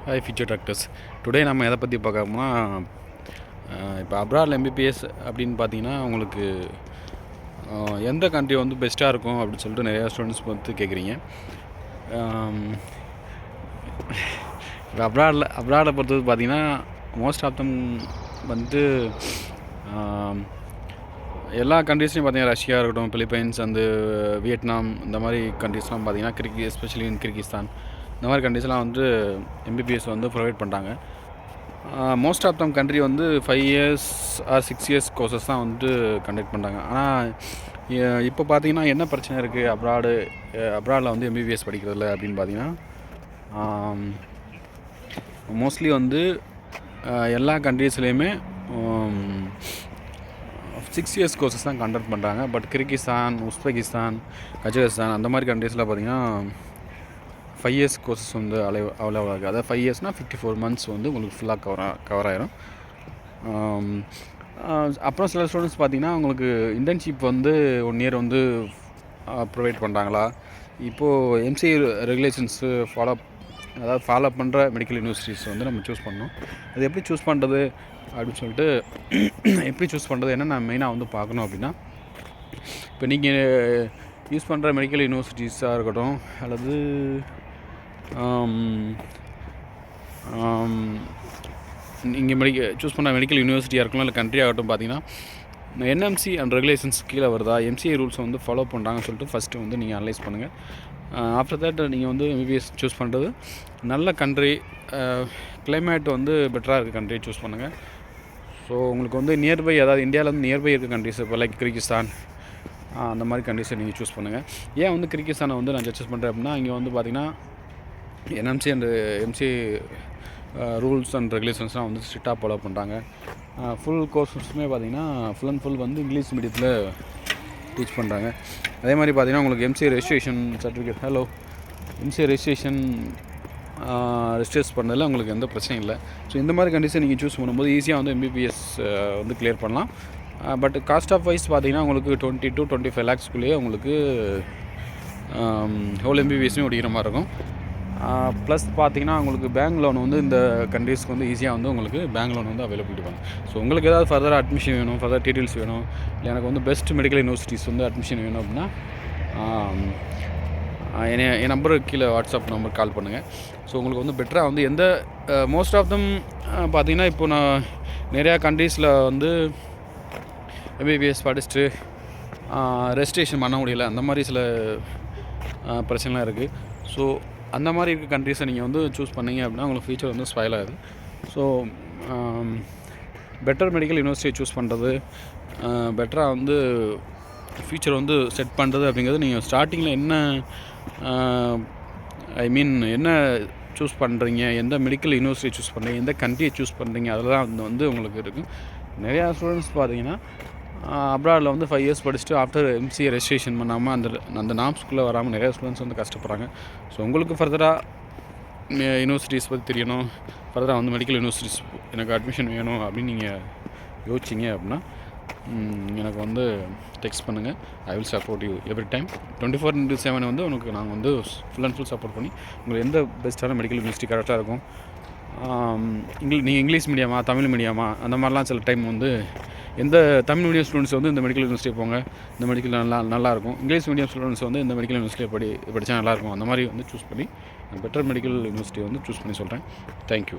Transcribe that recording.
Hi future doctors. Today நம்ம எதை பற்றி பார்க்கணும்னா, இப்போ அப்ராடில் எம்பிபிஎஸ் அப்படின்னு பார்த்தீங்கன்னா உங்களுக்கு எந்த கண்ட்ரி வந்து பெஸ்ட்டாக இருக்கும் அப்படின்னு சொல்லிட்டு நிறையா ஸ்டூடெண்ட்ஸ் வந்து கேட்குறீங்க. இப்போ அப்ராடை பொறுத்தது பார்த்தீங்கன்னா மோஸ்ட் ஆஃப் தம் வந்து எல்லா கண்ட்ரீஸ்லையும் பார்த்தீங்கன்னா ரஷ்யா இருக்கட்டும், பிலிப்பைன்ஸ் அந்த வியட்நாம் இந்த மாதிரி கண்ட்ரீஸ்லாம் பார்த்தீங்கன்னா எஸ்பெஷலி இன் கிர்கிஸ்தான் இந்த மாதிரி கண்ட்ரீஸ்லாம் வந்து எம்பிபிஎஸ் வந்து ப்ரொவைட் பண்ணுறாங்க. மோஸ்ட் ஆஃப் தம் கண்ட்ரி வந்து 5 years ஆர் 6 years கோர்சஸ் தான் வந்து கண்டக்ட் பண்ணுறாங்க. ஆனால் இப்போ பார்த்தீங்கன்னா என்ன பிரச்சனை இருக்குது அப்ராடில் வந்து எம்பிபிஎஸ் படிக்கிறதில்ல அப்படின்னு பார்த்தீங்கன்னா, மோஸ்ட்லி வந்து எல்லா கண்ட்ரீஸ்லேயுமே 6 years கோர்சஸ் தான் கண்டக்ட் பண்ணுறாங்க. பட் கிர்கிஸ்தான், உஸ்பெகிஸ்தான், கஜகஸ்தான் அந்த மாதிரி கண்ட்ரீஸில் பார்த்திங்கன்னா 5 years கோர்சஸ் வந்து அவைலபிளாக இருக்குது. அதாவது 5 yearsனால் 54 months வந்து உங்களுக்கு ஃபுல்லாக கவர் ஆகிரும். அப்புறம் சில ஸ்டூடெண்ட்ஸ் பார்த்திங்கன்னா உங்களுக்கு இன்டர்ன்ஷிப் வந்து 1 year வந்து ப்ரொவைட் பண்ணுறாங்களா. இப்போது எம்சிஏ ரெகுலேஷன்ஸு ஃபாலோ பண்ணுற மெடிக்கல் யூனிவர்சிட்டிஸ் வந்து நம்ம சூஸ் பண்ணணும். அது எப்படி சூஸ் பண்ணுறது அப்படின்னு சொல்லிட்டு எப்படி சூஸ் பண்ணுறது என்ன நான் மெயினாக வந்து பார்க்கணும் அப்படின்னா, இப்போ நீங்கள் யூஸ் பண்ணுற மெடிக்கல் யூனிவர்சிட்டிஸாக இருக்கட்டும் அல்லது நீங்கள் சூஸ் பண்ண மெடிக்கல் யூனிவர்சிட்டியாக இருக்கலாம் இல்லை கண்ட்ரி ஆகட்டும், பார்த்தீங்கன்னா என்எம்சி அண்ட் ரெகுலேஷன்ஸ் கீழே வருதா, எம்சிஏ ரூல்ஸை வந்து ஃபாலோ பண்ணுறாங்கன்னு சொல்லிட்டு ஃபஸ்ட்டு வந்து நீங்கள் அனலைஸ் பண்ணுங்கள். ஆஃப்டர் தட் நீங்கள் வந்து எம்பிபிஎஸ் சூஸ் பண்ணுறது நல்ல கண்ட்ரி, கிளைமேட் வந்து பெட்டராக இருக்க கண்ட்ரி சூஸ் பண்ணுங்கள். ஸோ உங்களுக்கு வந்து நியர்பை, அதாவது இந்தியாவிலேருந்து நியர்பை இருக்க கண்ட்ரிஸ் இப்போ லைக் கிர்கிஸ்தான் அந்த மாதிரி கண்ட்ரிஸை நீங்கள் சூஸ் பண்ணுங்கள். ஏன் வந்து கிர்கிஸ்தானை வந்து நான் சூஸ் பண்ணுறேன் அப்படின்னா, இங்கே வந்து பார்த்திங்கன்னா NMC and MC rules and ரெகுலேஷன்ஸ்லாம் வந்து ஸ்ட்ரிக்டாக ஃபாலோ பண்ணுறாங்க. ஃபுல் கோர்ஸஸுமே பார்த்திங்கன்னா ஃபுல் அண்ட் ஃபுல் வந்து இங்கிலீஷ் மீடியத்தில் டீச் பண்ணுறாங்க. அதே மாதிரி பார்த்திங்கன்னா உங்களுக்கு MCA registration certificate MCA registration registers பண்ணதில் உங்களுக்கு எந்த பிரச்சனையும் இல்லை. ஸோ இந்த மாதிரி கண்டிஷன் நீங்கள் சூஸ் பண்ணும்போது ஈஸியாக வந்து எம்பிபிஎஸ் வந்து கிளியர் பண்ணலாம். பட் காஸ்ட் ஆஃப் வைஸ் பார்த்திங்கன்னா உங்களுக்கு 20 to 25 lakhsக்குள்ளேயே உங்களுக்கு ஹோல் எம்பிபிஎஸ்ஸும் முடிக்கிற மாதிரி இருக்கும். ப்ளஸ் பார்த்திங்கன்னா உங்களுக்கு பேங்க் லோன் வந்து இந்த கண்ட்ரீஸ்க்கு வந்து ஈஸியாக வந்து உங்களுக்கு பேங்க் லோன் வந்து அவைலபிலிட்டி பண்ணும். ஸோ உங்களுக்கு ஏதாவது ஃபர்தர் அட்மிஷன் வேணும், ஃபர்தர் டீட்டெயில்ஸ் வேணும், இல்லை எனக்கு வந்து பெஸ்ட் மெடிக்கல் யூனிவர்சிட்டிஸ் வந்து அட்மிஷன் வேணும் அப்படின்னா என் நம்பருக்கு கீழே வாட்ஸ்அப் நம்பர் கால் பண்ணுங்கள். ஸோ உங்களுக்கு வந்து பெட்டராக வந்து எந்த மோஸ்ட் ஆஃப் தம் பார்த்திங்கன்னா இப்போ நான் நிறையா கண்ட்ரீஸில் வந்து எம்பிபிஎஸ் படிச்சுட்டு ரெஜிஸ்ட்ரேஷன் பண்ண முடியல, அந்த மாதிரி சில பிரச்சனைலாம் இருக்குது. ஸோ அந்த மாதிரி இருக்க கண்ட்ரீஸை நீங்கள் வந்து சூஸ் பண்ணிங்க அப்படின்னா உங்களுக்கு ஃபியூச்சர் வந்து ஸ்பாயில் ஆகுது. So better medical university choose பண்ணுறது, பெட்டராக வந்து ஃபியூச்சர் வந்து செட் பண்ணுறது அப்படிங்கிறது நீங்கள் ஸ்டார்டிங்கில் என்ன சூஸ் பண்ணுறீங்க, எந்த மெடிக்கல் யூனிவர்சிட்டி சூஸ் பண்ணுறீங்க, எந்த கண்ட்ரியை சூஸ் பண்ணுறீங்க, அதெல்லாம் வந்து உங்களுக்கு இருக்குது. நிறையா ஸ்டூடெண்ட்ஸ் பார்த்தீங்கன்னா அப்ராடில் வந்து 5 years படிச்சுட்டு ஆஃப்டர் எம்சிஏ ரெஜிஸ்ட்ரேஷன் பண்ணாமல் அந்த நாம்ஸ்குள்ளே வராமல் நிறையா ஸ்டூடெண்ட்ஸ் வந்து கஷ்டப்படுறாங்க. ஸோ உங்களுக்கு ஃபர்தராக யூனிவர்சிட்டிஸ் பற்றி தெரியணும், ஃபர்தராக வந்து மெடிக்கல் யூனிவர்சிட்டிஸ் எனக்கு அட்மிஷன் வேணும் அப்படின்னு நீங்கள் யோசிச்சிங்க அப்படின்னா எனக்கு வந்து டெக்ஸ்ட் பண்ணுங்கள். I will support you every time. 24/7 வந்து உனக்கு நாங்கள் வந்து ஃபுல் அண்ட் ஃபுல் சப்போர்ட் பண்ணி உங்களுக்கு எந்த பெஸ்ட்டான மெடிக்கல் யூனிவர்சிட்டி கரெக்டாக இருக்கும், நீங்கள் இங்கிலீஷ் மீடியமா தமிழ் மீடியமா அந்த மாதிரிலாம் சில டைம் வந்து எந்த தமிழ் மீடியம் ஸ்டூடெண்ட்ஸ் வந்து இந்த மெடிக்கல் யூனிவர்சிட்டி போங்க, இந்த மெடிக்கல் நல்லாயிருக்கும், இங்கிலீஷ் மீடியம் ஸ்டூடெண்ட்ஸ் வந்து இந்த மெடிக்கல் யூனிவர்சிட்டியை படித்தா நல்லாயிருக்கும், அந்த மாதிரி வந்து சூஸ் பண்ணி பெட்டர் மெடிக்கல் யூனிவர்சிட்டி வந்து சூஸ் பண்ணி சொல்கிறேன். தேங்க்யூ.